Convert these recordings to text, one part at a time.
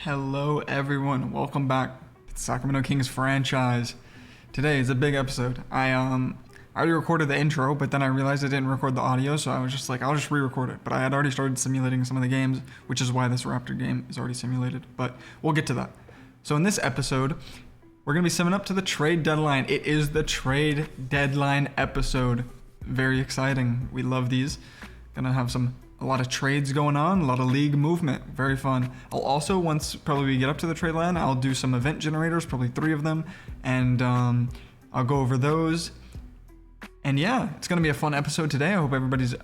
Hello everyone, welcome back to the Sacramento Kings franchise. Today is a big episode. I already recorded the intro, but then I realized I didn't record the audio, so I was just like, I'll just re-record it. But I had already started simulating some of the games, which is why this Raptor game is already simulated, but we'll get to that. So in this episode, we're going to be summing up to the trade deadline. It is the trade deadline episode. Very exciting. We love these. Gonna have a lot of trades going on, a lot of league movement. Very fun. I'll also, once probably we get up to the trade line, I'll do some event generators, probably 3 of them, and I'll go over those. And yeah, it's gonna be a fun episode today. I hope everybody's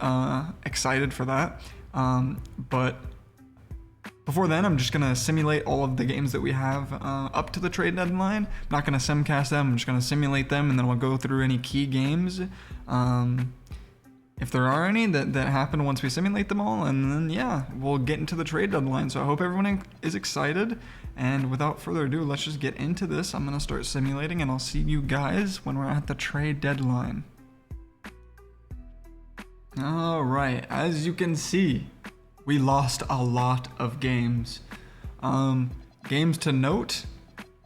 excited for that. But before then, I'm just gonna simulate all of the games that we have up to the trade deadline. I'm not gonna simcast them, I'm just gonna simulate them, and then we'll go through any key games. If there are any that happen once we simulate them all, and then yeah, we'll get into the trade deadline. So I hope everyone is excited, and without further ado, let's just get into this. I'm gonna start simulating, and I'll see you guys when we're at the trade deadline. All right, as you can see, we lost a lot of games. Games to note,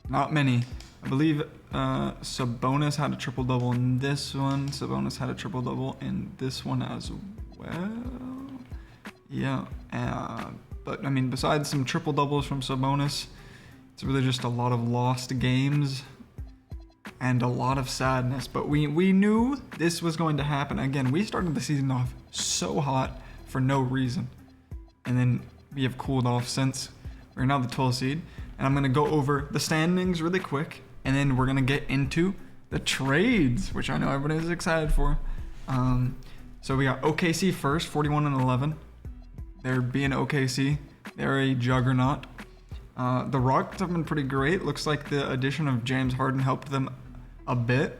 not many. I believe Sabonis had a triple-double in this one. Sabonis had a triple-double in this one as well. Yeah, but I mean, besides some triple-doubles from Sabonis, it's really just a lot of lost games and a lot of sadness. But we knew this was going to happen. Again, we started the season off so hot for no reason. And then we have cooled off since. We're now the 12th seed. And I'm going to go over the standings really quick. And then we're going to get into the trades, which I know everybody is excited for. So we got OKC first, 41-11. They're being OKC. They're a juggernaut. The Rockets have been pretty great. Looks like the addition of James Harden helped them a bit.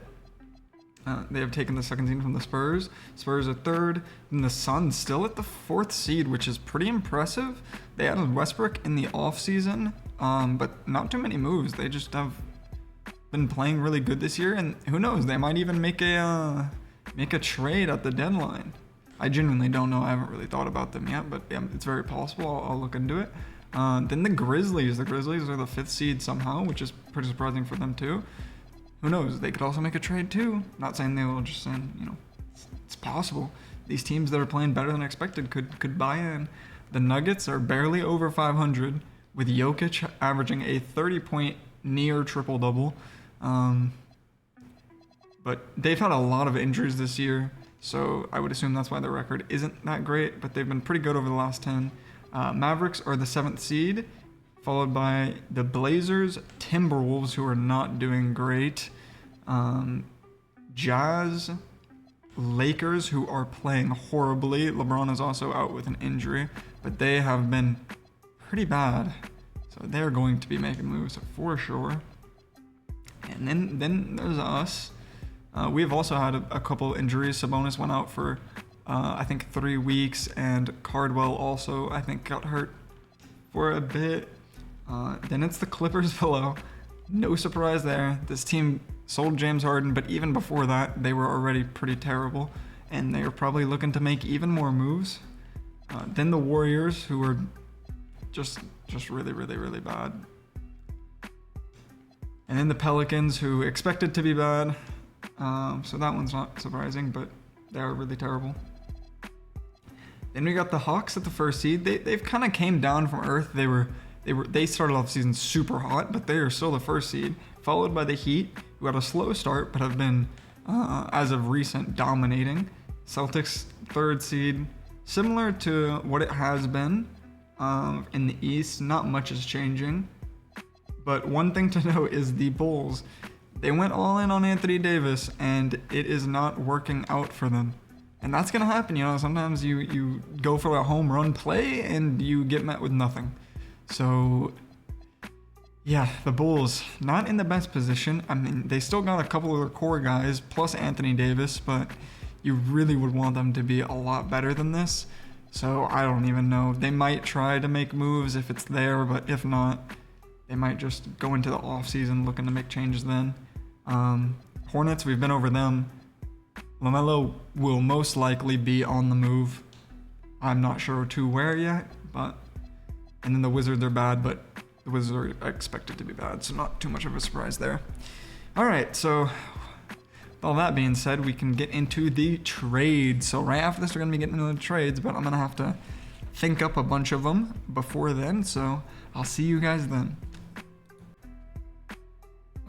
They have taken the second seed from the Spurs. Spurs are third. And the Suns still at the 4th seed, which is pretty impressive. They added Westbrook in the offseason, but not too many moves. They just have been playing really good this year, and who knows, they might even make a trade at the deadline. I genuinely don't know. I haven't really thought about them yet, but yeah, it's very possible. I'll look into it. Then the Grizzlies are the 5th seed somehow, which is pretty surprising for them too. Who knows, they could also make a trade too. Not saying they will, just saying, it's possible. These teams that are playing better than expected could buy in. The Nuggets are barely over 500, with Jokic averaging a 30-point near triple-double. But they've had a lot of injuries this year, so I would assume that's why their record isn't that great, but they've been pretty good over the last 10. Mavericks are the 7th seed, followed by the Blazers, Timberwolves, who are not doing great, Jazz, Lakers, who are playing horribly. LeBron is also out with an injury, but they have been pretty bad, so they're going to be making moves for sure. And then there's us. We've also had a couple injuries. Sabonis went out for, I think, 3 weeks, and Cardwell also, I think, got hurt for a bit. Then it's the Clippers below. No surprise there. This team sold James Harden, but even before that, they were already pretty terrible, and they are probably looking to make even more moves. Then the Warriors, who are just really, really, really bad. And then the Pelicans, who expected to be bad. So that one's not surprising, but they are really terrible. Then we got the Hawks at the 1st seed. They've kind of came down from earth. They started off the season super hot, but they are still the 1st seed. Followed by the Heat, who had a slow start, but have been, as of recent, dominating. Celtics 3rd seed, similar to what it has been in the East. Not much is changing. But one thing to note is the Bulls. They went all in on Anthony Davis, and it is not working out for them. And that's going to happen, sometimes you go for a home run play, and you get met with nothing. So, yeah, the Bulls, not in the best position. I mean, they still got a couple of their core guys, plus Anthony Davis, but you really would want them to be a lot better than this. So, I don't even know. They might try to make moves if it's there, but if not, they might just go into the offseason looking to make changes then. Hornets, we've been over them. LaMelo will most likely be on the move. I'm not sure to where yet, but... And then the Wizards are bad, but the Wizards are expected to be bad, so not too much of a surprise there. All right, so with all that being said, we can get into the trades. So right after this, we're going to be getting into the trades, but I'm going to have to think up a bunch of them before then, so I'll see you guys then.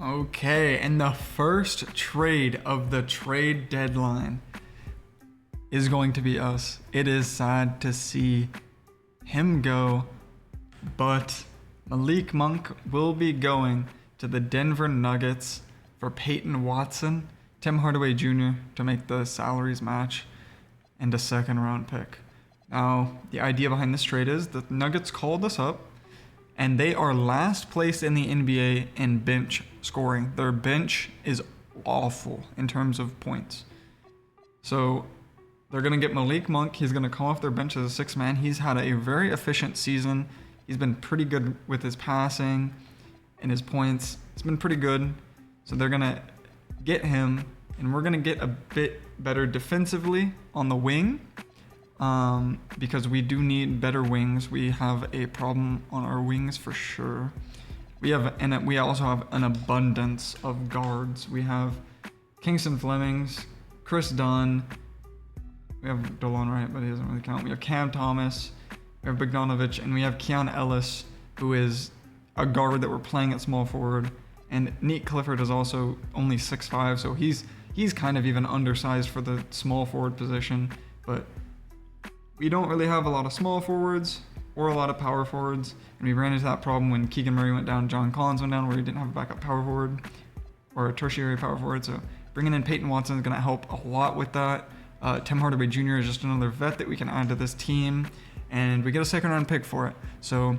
Okay, and the first trade of the trade deadline is going to be us. It is sad to see him go, but Malik Monk will be going to the Denver Nuggets for Peyton Watson, Tim Hardaway Jr. to make the salaries match, and a second-round pick. Now, the idea behind this trade is the Nuggets called us up, and they are last place in the NBA in bench scoring. Their bench is awful in terms of points. So they're going to get Malik Monk. He's going to come off their bench as a sixth man. He's had a very efficient season. He's been pretty good with his passing and his points. It's been pretty good. So they're going to get him, and we're going to get a bit better defensively on the wing. Because we do need better wings. We have a problem on our wings for sure. We also have an abundance of guards. We have Kingston Flemings, Chris Dunn. We have DeLon Wright, but he doesn't really count. We have Cam Thomas. We have Bogdanovich, and we have Keon Ellis, who is a guard that we're playing at small forward. And Nate Clifford is also only 6'5", so he's kind of even undersized for the small forward position, but we don't really have a lot of small forwards or a lot of power forwards, and we ran into that problem when Keegan Murray went down, John Collins went down, where he didn't have a backup power forward or a tertiary power forward. So bringing in Peyton Watson is going to help a lot with that. Tim Hardaway Jr. is just another vet that we can add to this team, and we get a second-round pick for it. So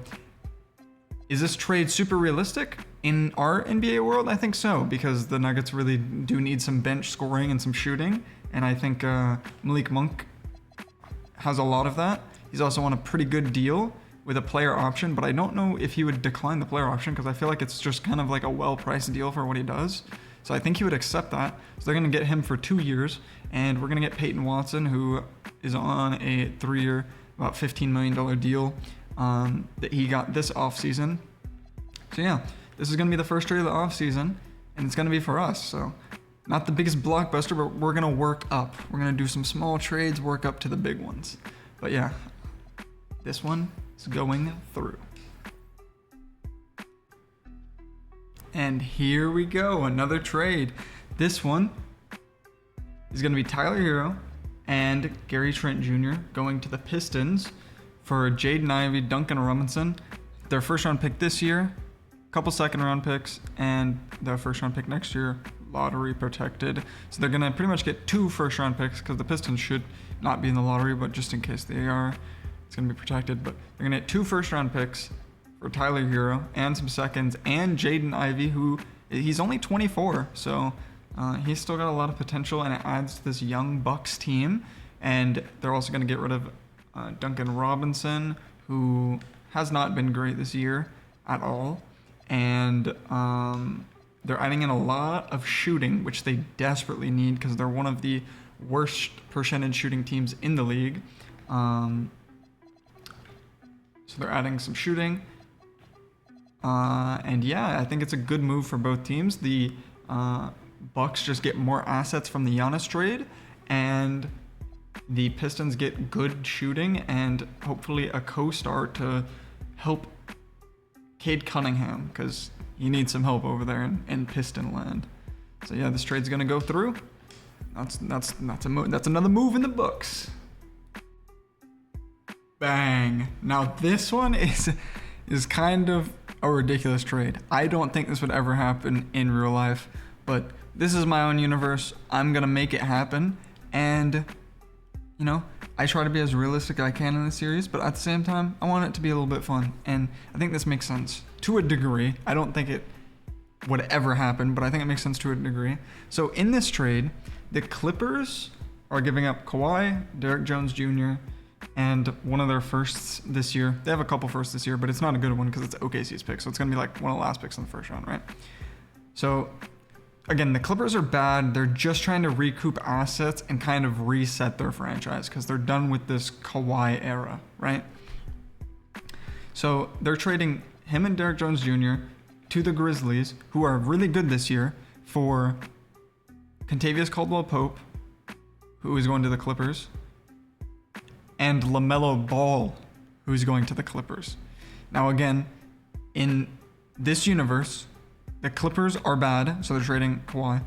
is this trade super realistic in our NBA world? I think so, because the Nuggets really do need some bench scoring and some shooting, and I think Malik Monk has a lot of that. He's also on a pretty good deal with a player option, but I don't know if he would decline the player option because I feel like it's just kind of like a well-priced deal for what he does. So I think he would accept that. So they're going to get him for 2 years, and we're going to get Peyton Watson, who is on a 3-year, about $15 million deal that he got this offseason. So yeah, this is going to be the first trade of the offseason, and it's going to be for us. So not the biggest blockbuster, but we're going to work up. We're going to do some small trades, work up to the big ones. But yeah, this one is going through. And here we go, another trade. This one is going to be Tyler Hero and Gary Trent Jr. going to the Pistons for Jaden Ivey, Duncan Robinson, their first-round pick this year, a couple second-round picks, and their first-round pick next year, lottery protected. So they're going to pretty much get 2 first-round picks because the Pistons should not be in the lottery, but just in case they are, it's going to be protected. But they're going to get 2 first-round picks for Tyler Hero and some seconds, and Jaden Ivey, who he's only 24, so he's still got a lot of potential, and it adds to this young Bucks team. And they're also going to get rid of Duncan Robinson, who has not been great this year at all, and they're adding in a lot of shooting, which they desperately need because they're one of the worst percentage shooting teams in the league. So they're adding some shooting. And yeah, I think it's a good move for both teams. The Bucks just get more assets from the Giannis trade, and the Pistons get good shooting and hopefully a co-star to help Cade Cunningham, because he needs some help over there in Piston land. So yeah, this trade's gonna go through. That's another move in the books. Bang! Now this one is kind of a ridiculous trade. I don't think this would ever happen in real life, but this is my own universe. I'm gonna make it happen, and you know, I try to be as realistic as I can in this series, but at the same time, I want it to be a little bit fun, and I think this makes sense to a degree. I don't think it would ever happen, but I think it makes sense to a degree. So in this trade, the Clippers are giving up Kawhi, Derek Jones Jr., and one of their firsts this year. They have a couple firsts this year, but it's not a good one because it's OKC's pick, so it's going to be like one of the last picks in the first round, right? So again, the Clippers are bad. They're just trying to recoup assets and kind of reset their franchise because they're done with this Kawhi era, right? So they're trading him and Derrick Jones Jr. to the Grizzlies, who are really good this year, for Kentavious Caldwell-Pope, who is going to the Clippers, and LaMelo Ball, who's going to the Clippers. Now again, in this universe, the Clippers are bad, so they're trading Kawhi,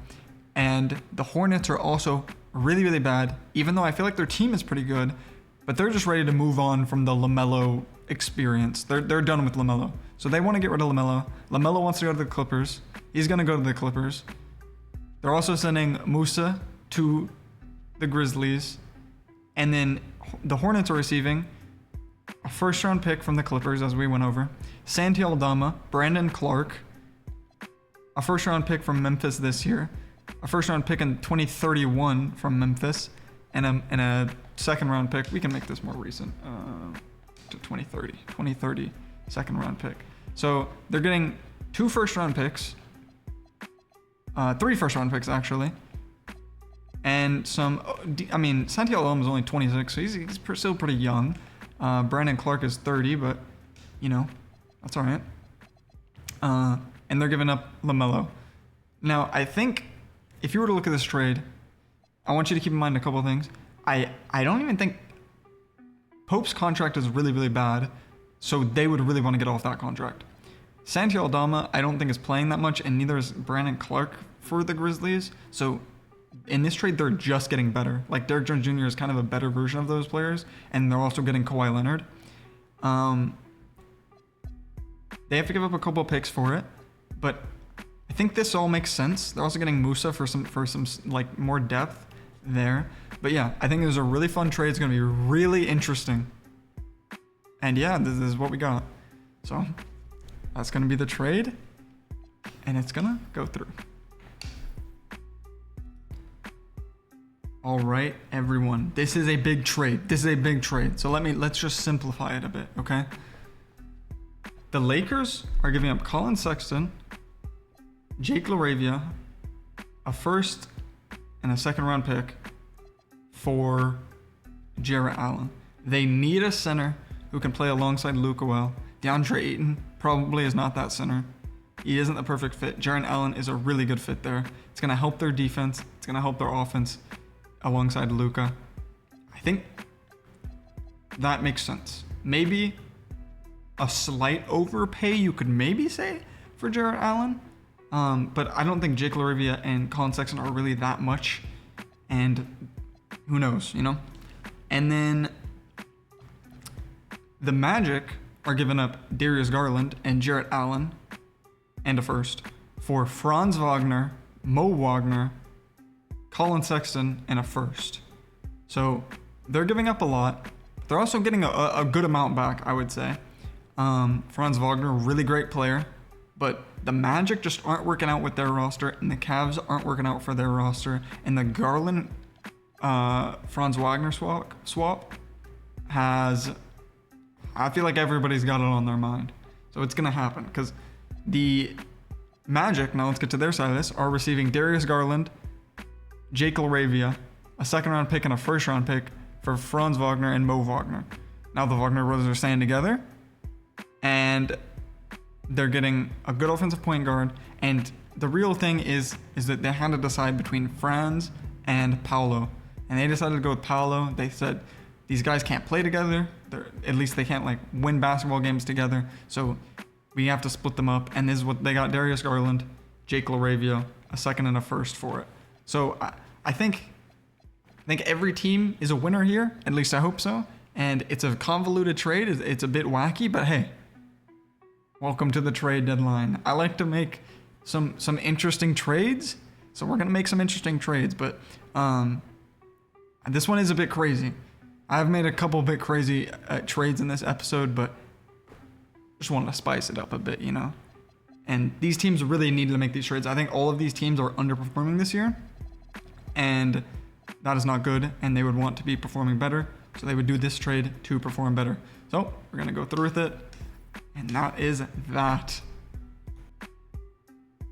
and the Hornets are also really, really bad, even though I feel like their team is pretty good, but they're just ready to move on from the LaMelo experience. They're done with LaMelo. So they want to get rid of LaMelo. LaMelo wants to go to the Clippers. He's going to go to the Clippers. They're also sending Musa to the Grizzlies. And then the Hornets are receiving a first-round pick from the Clippers, as we went over. Santi Aldama, Brandon Clark, a first-round pick from Memphis this year, a first-round pick in 2031 from Memphis, and a second-round pick. We can make this more recent, to 2030 second-round pick. So they're getting 2 first-round picks, 3 first-round picks actually, and some. I mean, Santi Aldama is only 26, so he's still pretty young. Brandon Clark is 30, but that's all right. And they're giving up LaMelo. Now, I think if you were to look at this trade, I want you to keep in mind a couple of things. I don't even think Pope's contract is really, really bad, so they would really want to get off that contract. Santi Aldama, I don't think is playing that much, and neither is Brandon Clark for the Grizzlies. So in this trade, they're just getting better. Like, Derrick Jones Jr. is kind of a better version of those players, and they're also getting Kawhi Leonard. They have to give up a couple of picks for it, but I think this all makes sense. They're also getting Musa for some like more depth there. But yeah, I think it was a really fun trade. It's going to be really interesting. And yeah, this is what we got. So that's going to be the trade, and it's going to go through. All right, everyone. This is a big trade. So let's just simplify it a bit, okay? The Lakers are giving up Colin Sexton, Jake LaRavia, a first and a second round pick for Jarrett Allen. They need a center who can play alongside Luka well. DeAndre Ayton probably is not that center. He isn't the perfect fit. Jarrett Allen is a really good fit there. It's going to help their defense. It's going to help their offense alongside Luka. I think that makes sense. Maybe a slight overpay, you could maybe say, for Jarrett Allen. But I don't think Jake LaRavia and Colin Sexton are really that much. And who knows, And then the Magic are giving up Darius Garland and Jarrett Allen and a first for Franz Wagner, Mo Wagner, Colin Sexton, and a first. So they're giving up a lot. They're also getting a good amount back, I would say. Franz Wagner, really great player, but the Magic just aren't working out with their roster, and the Cavs aren't working out for their roster. And the Garland Franz Wagner swap has, I feel like everybody's got it on their mind. So it's gonna happen because the Magic, now let's get to their side of this, are receiving Darius Garland, Jake LaRavia, a second round pick and a first round pick for Franz Wagner and Mo Wagner. Now the Wagner brothers are staying together, and they're getting a good offensive point guard. And the real thing is that they had to decide between Franz and Paolo. And they decided to go with Paolo. They said these guys can't play together. At least they can't win basketball games together. So we have to split them up. And this is what they got: Darius Garland, Jake LaRavia, a second and a first for it. So I think every team is a winner here. At least I hope so. And it's a convoluted trade. It's a bit wacky, but hey, welcome to the trade deadline. I like to make some interesting trades, so we're gonna make some interesting trades. But this one is a bit crazy. I've made a couple bit crazy trades in this episode, but just wanted to spice it up a bit, And these teams really needed to make these trades. I think all of these teams are underperforming this year, and that is not good. And they would want to be performing better, so they would do this trade to perform better. So we're gonna go through with it. And that is that.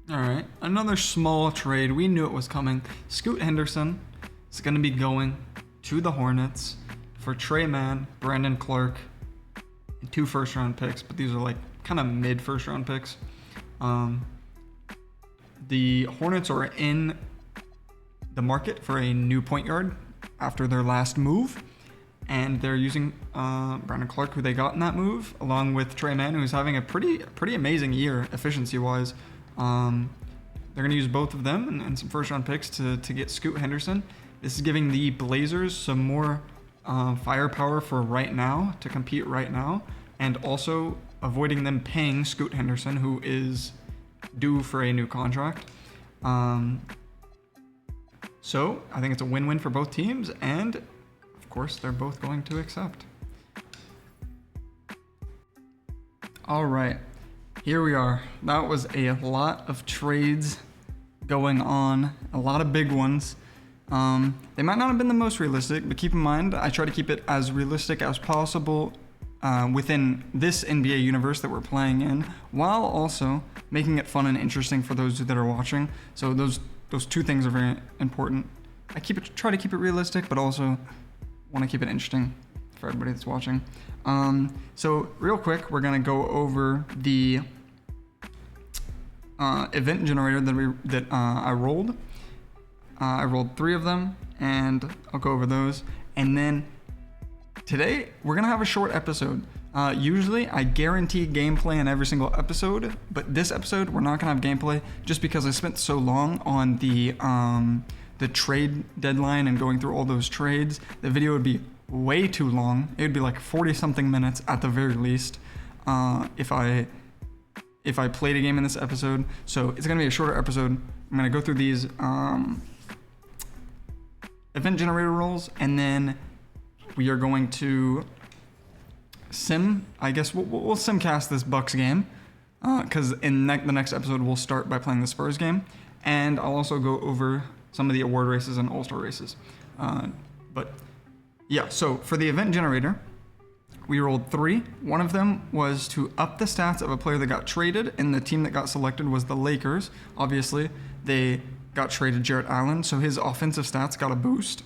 All right, another small trade. We knew it was coming. Scoot Henderson is going to be going to the Hornets for Trey Mann, Brandon Clark, and 2 first-round picks. But these are kind of mid first round picks. The Hornets are in the market for a new point guard after their last move, and they're using Brandon Clark, who they got in that move, along with Trey Mann, who's having a pretty amazing year efficiency-wise. They're going to use both of them and some first-round picks to get Scoot Henderson. This is giving the Blazers some more firepower for right now, to compete right now, and also avoiding them paying Scoot Henderson, who is due for a new contract. So I think it's a win-win for both teams, and of course they're both going to accept. All right, here we are. That was a lot of trades going on, a lot of big ones. They might not have been the most realistic, but keep in mind, I try to keep it as realistic as possible within this NBA universe that we're playing in, while also making it fun and interesting for those that are watching. So those two things are very important. I try to keep it realistic, but also want to keep it interesting for everybody that's watching. So real quick, we're gonna go over the event generator that I rolled. I rolled 3 of them, and I'll go over those. And then today we're gonna have a short episode. Usually I guarantee gameplay in every single episode, but this episode we're not gonna have gameplay just because I spent so long on the trade deadline and going through all those trades. The video would be way too long. It would be like 40 something minutes at the very least if I played a game in this episode. So it's gonna be a shorter episode. I'm gonna go through these event generator roles, and then we are going to I guess we'll simcast this Bucks game, because in the next episode we'll start by playing the Spurs game, and I'll also go over some of the award races and all-star races. But yeah, so for the event generator, we rolled 3. One of them was to up the stats of a player that got traded, and the team that got selected was the Lakers. Obviously, they got traded Jarrett Allen, so his offensive stats got a boost.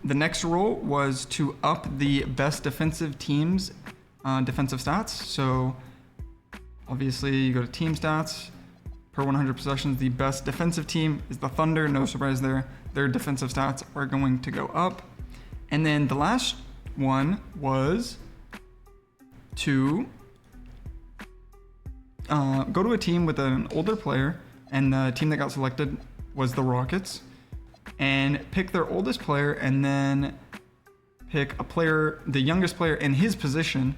The next role was to up the best defensive teams' defensive stats. So obviously you go to team stats, per 100 possessions, the best defensive team is the Thunder, no surprise there. Their defensive stats are going to go up. And then the last one was to go to a team with an older player, and the team that got selected was the Rockets, and pick their oldest player, and then pick a player, the youngest player in his position,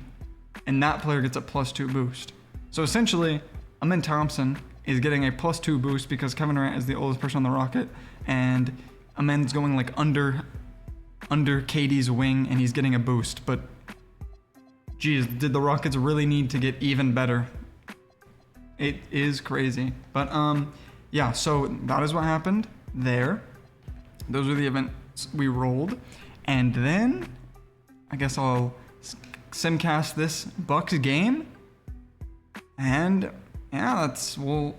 and that player gets a +2 boost. So essentially, Amen Thompson is getting a +2 boost because Kevin Durant is the oldest person on the Rocket, and Amen's going like under KD's wing, and he's getting a boost. But geez, did the Rockets really need to get even better? It is crazy. But yeah, so that is what happened there. Those are the events we rolled. And then I guess I'll simcast this Bucks game. And yeah, we'll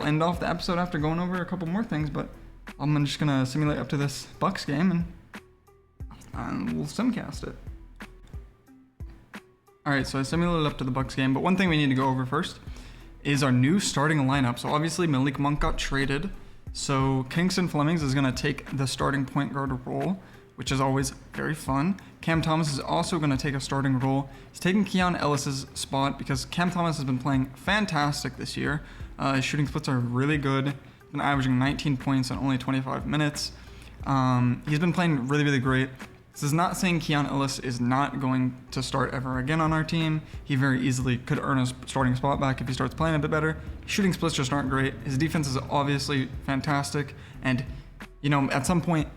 end off the episode after going over a couple more things, but I'm just gonna simulate up to this Bucks game, and we'll simcast it. Alright, so I simulated up to the Bucks game, but one thing we need to go over first is our new starting lineup. So obviously Malik Monk got traded, so Kingston Flemings is going to take the starting point guard role, which is always very fun. Cam Thomas is also going to take a starting role. He's taking Keon Ellis's spot because Cam Thomas has been playing fantastic this year. His shooting splits are really good. He's been averaging 19 points in only 25 minutes. He's been playing really, really great. This is not saying Keon Ellis is not going to start ever again on our team. He very easily could earn a starting spot back if he starts playing a bit better. Shooting splits just aren't great. His defense is obviously fantastic. And, you know, at some point,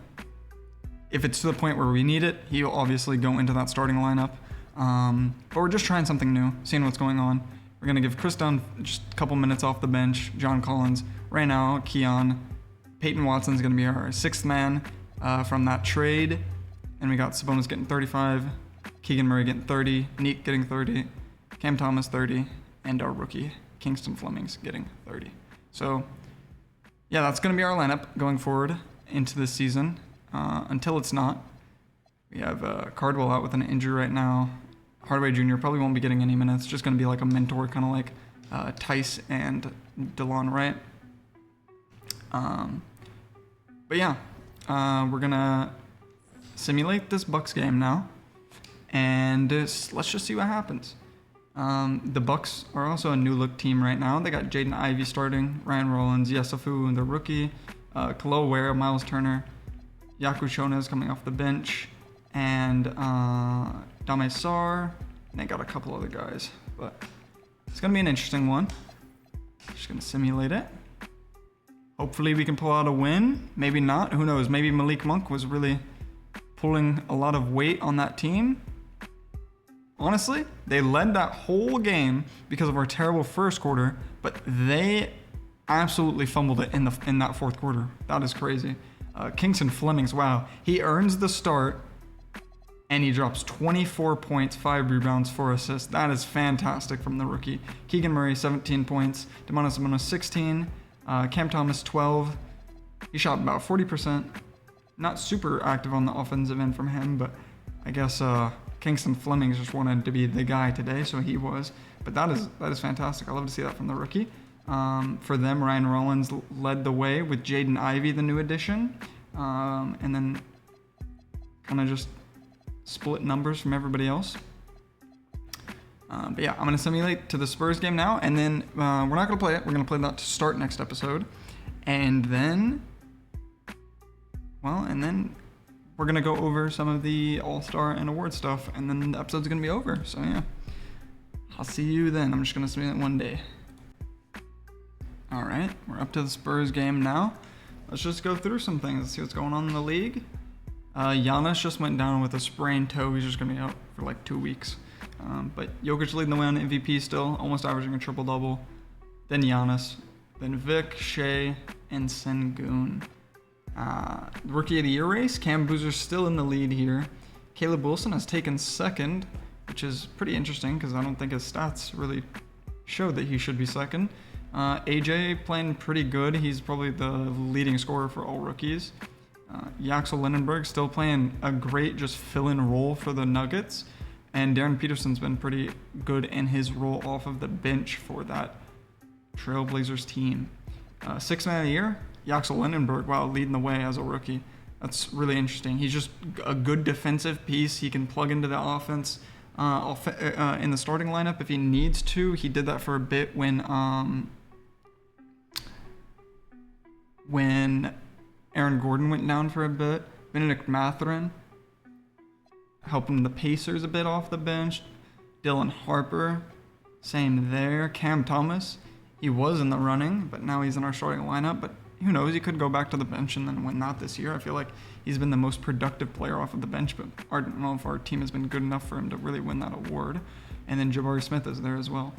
if it's to the point where we need it, he'll obviously go into that starting lineup. But we're just trying something new, seeing what's going on. We're going to give Chris Dunn just a couple minutes off the bench. John Collins, right now, Keon. Peyton Watson's going to be our 6th man from that trade. And we got Sabonis getting 35, Keegan Murray getting 30, Neek getting 30, Cam Thomas 30, and our rookie, Kingston Flemings, getting 30. So, yeah, that's going to be our lineup going forward into this season, until it's not. We have Cardwell out with an injury right now. Hardaway Jr. probably won't be getting any minutes. Just going to be like a mentor, kind of like Tice and DeLon Wright. But yeah, we're going to simulate this Bucks game now. And let's just see what happens. The Bucks are also a new look team right now. They got Jaden Ivey starting, Ryan Rollins, Yesufu, the rookie, Khalil Ware, Miles Turner, Yaku Shona is coming off the bench, and Dame Sar. And they got a couple other guys, but it's gonna be an interesting one. Just gonna simulate it. Hopefully we can pull out a win. Maybe not. Who knows? Maybe Malik Monk was really pulling a lot of weight on that team. Honestly, they led that whole game because of our terrible first quarter, but they absolutely fumbled it in that fourth quarter. That is crazy. Kingston Flemings, wow. He earns the start, and he drops 24 points, 5 rebounds, 4 assists. That is fantastic from the rookie. Keegan Murray, 17 points. Demonis Sabonis, 16. Cam Thomas, 12. He shot about 40%. Not super active on the offensive end from him, but I guess Kingston Flemings just wanted to be the guy today, so he was. But that is fantastic. I love to see that from the rookie. For them, Ryan Rollins led the way with Jaden Ivey, the new addition, and then kind of just split numbers from everybody else. But yeah, I'm going to simulate to the Spurs game now, and then we're not going to play it. We're going to play that to start next episode. And then we're going to go over some of the All-Star and award stuff, and then the episode's going to be over. So yeah, I'll see you then. I'm just going to simulate one day. All right, we're up to the Spurs game now. Let's just go through some things. Let's see what's going on in the league. Giannis just went down with a sprained toe. He's just going to be out for like 2 weeks. But Jokic leading the way on MVP still, almost averaging a triple-double. Then Giannis. Then Vic, Shea, and Sengun. Rookie of the Year race, Cam Boozer's still in the lead here. Caleb Wilson has taken second, which is pretty interesting because I don't think his stats really show that he should be second. AJ playing pretty good. He's probably the leading scorer for all rookies. Yaxel Lindenberg still playing a great just fill-in role for the Nuggets. And Darren Peterson's been pretty good in his role off of the bench for that Trailblazers team. Sixth man of the year, Yaxel Lindenberg, wow, leading the way as a rookie. That's really interesting. He's just a good defensive piece. He can plug into the offense in the starting lineup if he needs to. He did that for a bit when Aaron Gordon went down for a bit. Benedict Mathurin helping the Pacers a bit off the bench. Dylan Harper, same there. Cam Thomas, he was in the running, but now he's in our starting lineup. But who knows? He could go back to the bench and then win that this year. I feel like he's been the most productive player off of the bench, but I don't know if our team has been good enough for him to really win that award. And then Jabari Smith is there as well.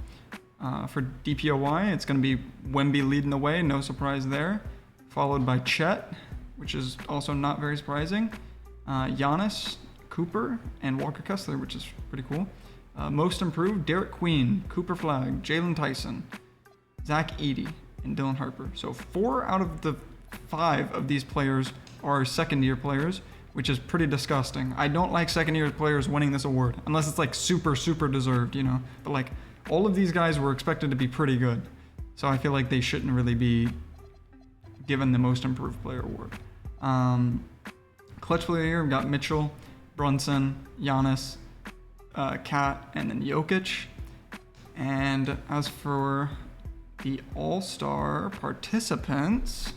For DPOY, it's going to be Wemby leading the way, no surprise there. Followed by Chet, which is also not very surprising. Giannis, Cooper, and Walker Kessler, which is pretty cool. Most improved, Derek Queen, Cooper Flagg, Jalen Tyson, Zach Edey, and Dylan Harper. So 4 out of the 5 of these players are second-year players, which is pretty disgusting. I don't like second-year players winning this award, unless it's like super, super deserved, you know. But like, all of these guys were expected to be pretty good. So I feel like they shouldn't really be given the most improved player award. Clutch player here, we've got Mitchell, Brunson, Giannis, Kat, and then Jokic. And as for the All-Star participants,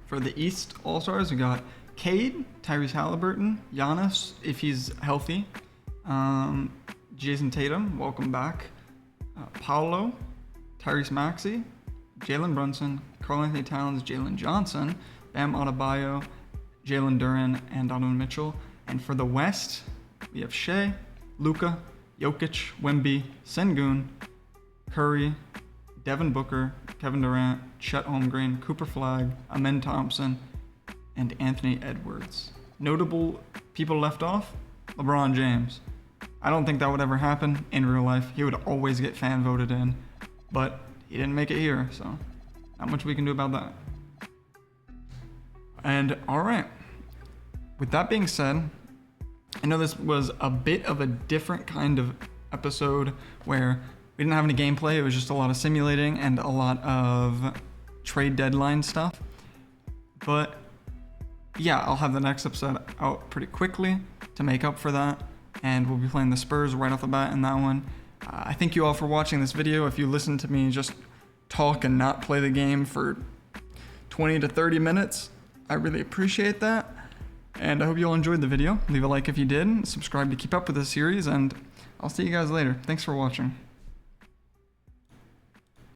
for the East All-Stars, we got Cade, Tyrese Halliburton, Giannis, if he's healthy, Jason Tatum, welcome back, Paolo, Tyrese Maxey, Jalen Brunson, Karl-Anthony Towns, Jalen Johnson, Bam Adebayo, Jalen Duren, and Donovan Mitchell. And for the West, we have Shea, Luka, Jokic, Wemby, Sengun, Curry, Devin Booker, Kevin Durant, Chet Holmgren, Cooper Flagg, Amen Thompson, and Anthony Edwards. Notable people left off, LeBron James. I don't think that would ever happen in real life. He would always get fan voted in, but he didn't make it here, so not much we can do about that. And all right, with that being said, I know this was a bit of a different kind of episode where we didn't have any gameplay. It was just a lot of simulating and a lot of trade deadline stuff. But yeah, I'll have the next episode out pretty quickly to make up for that. And we'll be playing the Spurs right off the bat in that one. I thank you all for watching this video. If you listen to me just talk and not play the game for 20 to 30 minutes, I really appreciate that. And I hope you all enjoyed the video. Leave a like if you did, subscribe to keep up with this series, and I'll see you guys later. Thanks for watching.